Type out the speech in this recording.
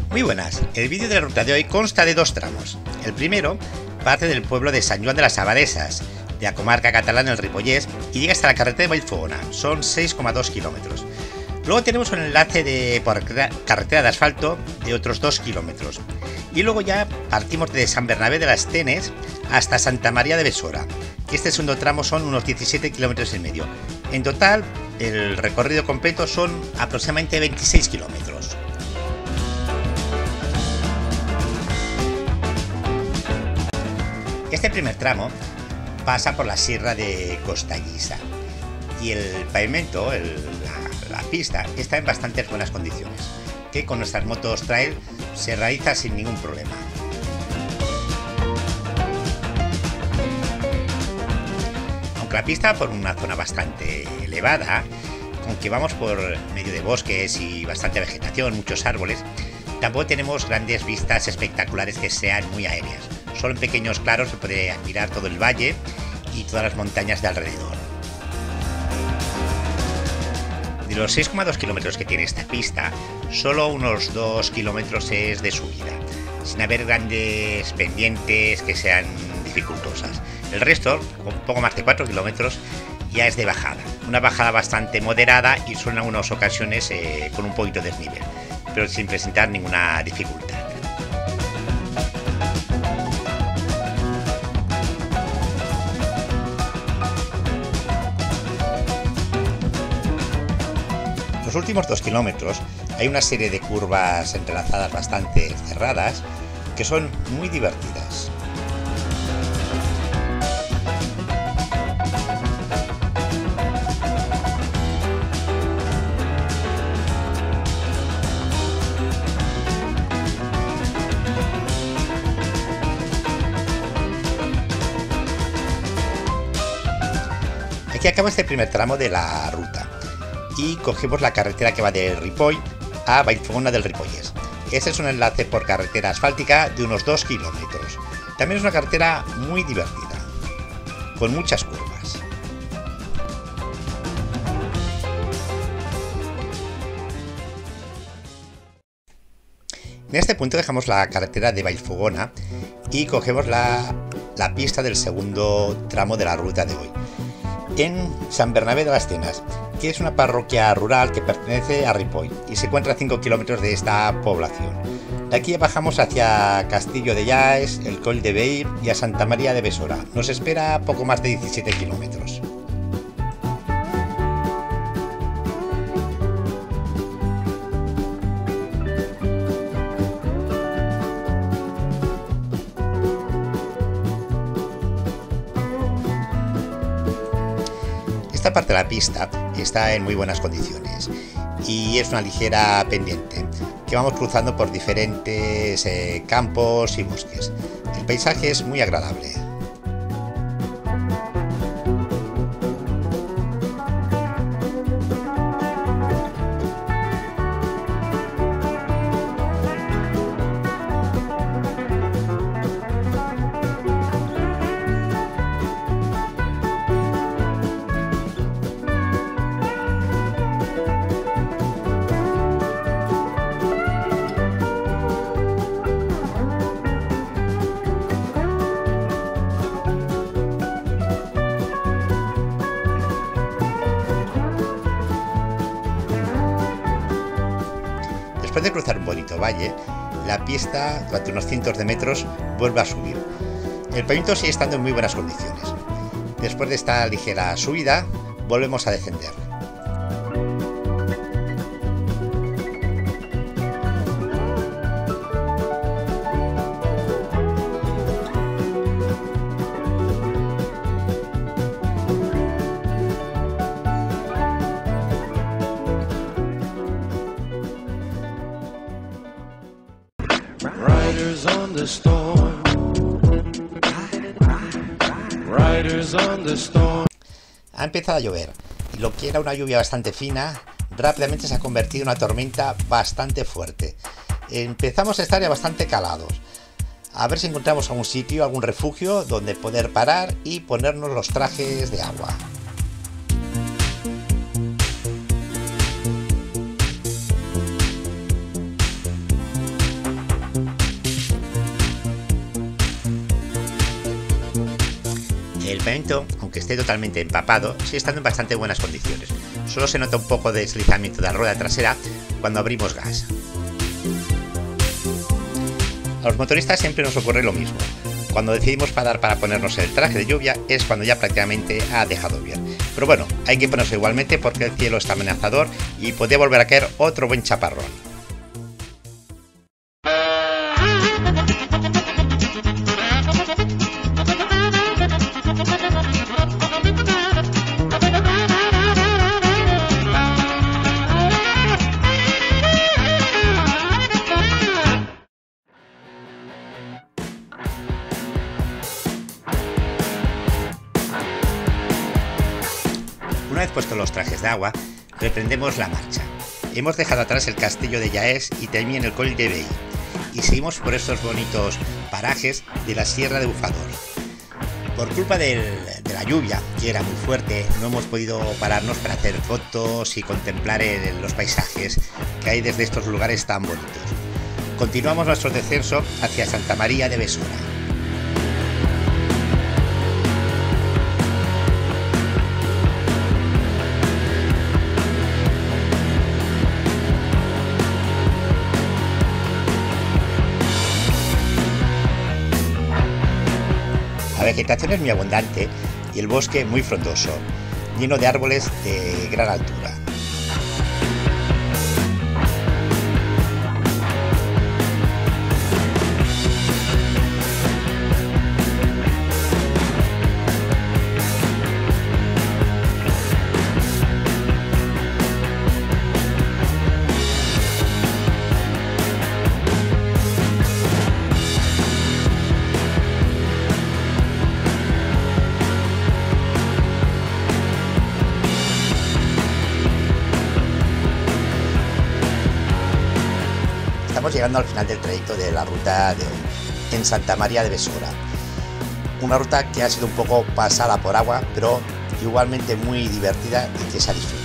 Muy buenas, el vídeo de la ruta de hoy consta de dos tramos. El primero parte del pueblo de Sant Joan de las Abadesas, de la comarca catalana del Ripollès, y llega hasta la carretera de Vallfogona, son 6,2 kilómetros. Luego tenemos un enlace por carretera de asfalto de otros 2 kilómetros. Y luego ya partimos de Sant Bernabé de las Tenes hasta Santa María de Besora, que este segundo tramo son unos 17 kilómetros y medio. En total, el recorrido completo son aproximadamente 26 kilómetros. Este primer tramo pasa por la sierra de Costallisa y el pavimento, la pista, está en bastantes buenas condiciones, que con nuestras motos trail se realiza sin ningún problema. Aunque la pista por una zona bastante elevada, aunque vamos por medio de bosques y bastante vegetación, muchos árboles, tampoco tenemos grandes vistas espectaculares que sean muy aéreas. Solo en pequeños claros se puede admirar todo el valle y todas las montañas de alrededor. De los 6,2 kilómetros que tiene esta pista, solo unos 2 kilómetros es de subida, sin haber grandes pendientes que sean dificultosas. El resto, con poco más de 4 kilómetros, ya es de bajada. Una bajada bastante moderada y son en algunas ocasiones con un poquito de desnivel, pero sin presentar ninguna dificultad. Los últimos 2 kilómetros hay una serie de curvas entrelazadas bastante cerradas que son muy divertidas. Aquí acaba este primer tramo de la ruta y cogemos la carretera que va de Ripoll a Vallfogona del Ripollès. Este es un enlace por carretera asfáltica de unos 2 kilómetros. También es una carretera muy divertida, con muchas curvas. En este punto dejamos la carretera de Vallfogona y cogemos la pista del segundo tramo de la ruta de hoy, en Sant Bernabé de las Tenes, que es una parroquia rural que pertenece a Ripoll y se encuentra a 5 kilómetros de esta población. De aquí bajamos hacia Castillo de Llaes, el Coll de Vehí y a Santa María de Besora. Nos espera poco más de 17 kilómetros. Esta parte de la pista está en muy buenas condiciones y es una ligera pendiente que vamos cruzando por diferentes campos y bosques. El paisaje es muy agradable. Después de cruzar un bonito valle, la pista durante unos cientos de metros vuelve a subir. El pavimento sigue estando en muy buenas condiciones. Después de esta ligera subida, volvemos a descender. Riders on the storm. Riders on the storm. Ha empezado a llover y lo que era una lluvia bastante fina rápidamente se ha convertido en una tormenta bastante fuerte. Empezamos a estar ya bastante calados. A ver si encontramos algún sitio, algún refugio donde poder parar y ponernos los trajes de agua. pavimento, aunque esté totalmente empapado, sigue estando en bastante buenas condiciones. Solo se nota un poco de deslizamiento de la rueda trasera cuando abrimos gas. A los motoristas siempre nos ocurre lo mismo. Cuando decidimos parar para ponernos el traje de lluvia es cuando ya prácticamente ha dejado bien. Pero bueno, hay que ponerse igualmente porque el cielo está amenazador y puede volver a caer otro buen chaparrón. Una vez puestos los trajes de agua, reprendemos la marcha. Hemos dejado atrás el castillo de Yaés y también el Coll de Vell, y seguimos por estos bonitos parajes de la Sierra de Bufador. Por culpa de la lluvia, que era muy fuerte, no hemos podido pararnos para hacer fotos y contemplar los paisajes que hay desde estos lugares tan bonitos. Continuamos nuestro descenso hacia Santa María de Besora. La vegetación es muy abundante y el bosque muy frondoso, lleno de árboles de gran altura. Estamos llegando al final del trayecto de la ruta de hoy, en Santa María de Besora. Una ruta que ha sido un poco pasada por agua, pero igualmente muy divertida y que se ha disfrutado.